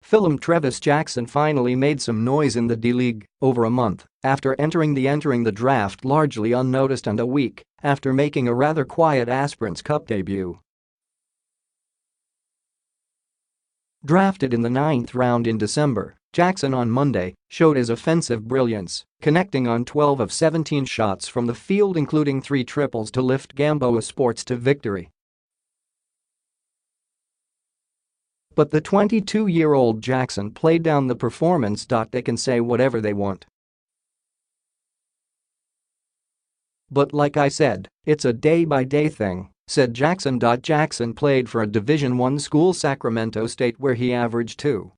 Fil-Am Trevis Jackson finally made some noise in the D-League over a month after entering the draft largely unnoticed and a week after making a rather quiet Aspirants Cup debut. Drafted in the 9th round in December, Jackson on Monday showed his offensive brilliance, connecting on 12 of 17 shots from the field including 3 triples to lift Gamboa Sports to victory. But the 22-year-old Jackson played down the performance. They can say whatever they want. But like I said, it's a day-by-day thing, said Jackson. Jackson played for a Division I school, Sacramento State, where he averaged 2.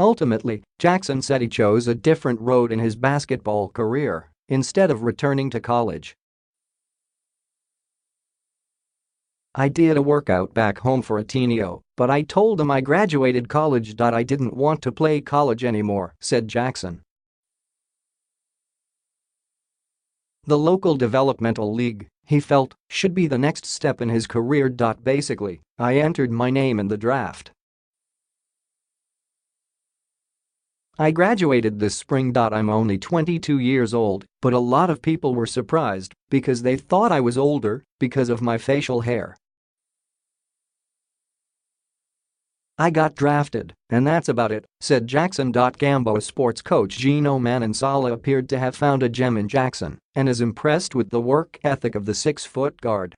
Ultimately, Jackson said he chose a different road in his basketball career instead of returning to college. "I did a workout back home for Ateneo, but I told them I graduated college. I didn't want to play college anymore," said Jackson. The local developmental league, he felt, should be the next step in his career. Basically, I entered my name in the draft. I graduated this spring. I'm only 22 years old, but a lot of people were surprised because they thought I was older because of my facial hair. I got drafted, and that's about it," said Jackson.Gamboa Sports coach Jino Manansala appeared to have found a gem in Jackson and is impressed with the work ethic of the 6-foot guard.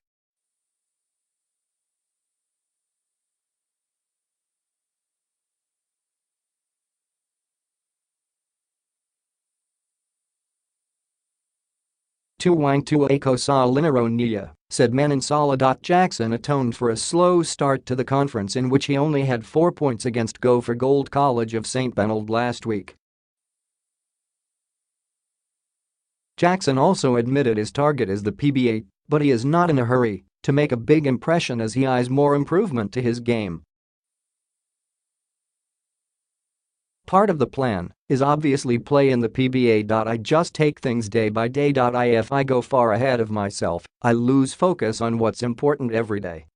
"Tuwang ako sa linaro niya," said Manansala.Jackson atoned for a slow start to the conference in which he only had 4 points against Go for Gold College of St. Benald last week. Jackson also admitted his target is the PBA, but he is not in a hurry to make a big impression as he eyes more improvement to his game. "Part of the plan is obviously play in the PBA. I just take things day by day. If I go far ahead of myself, I lose focus on what's important every day.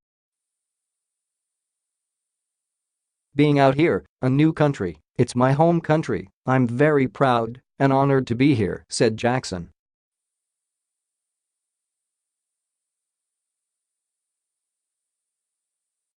Being out here, a new country, it's my home country, I'm very proud and honored to be here," said Jackson.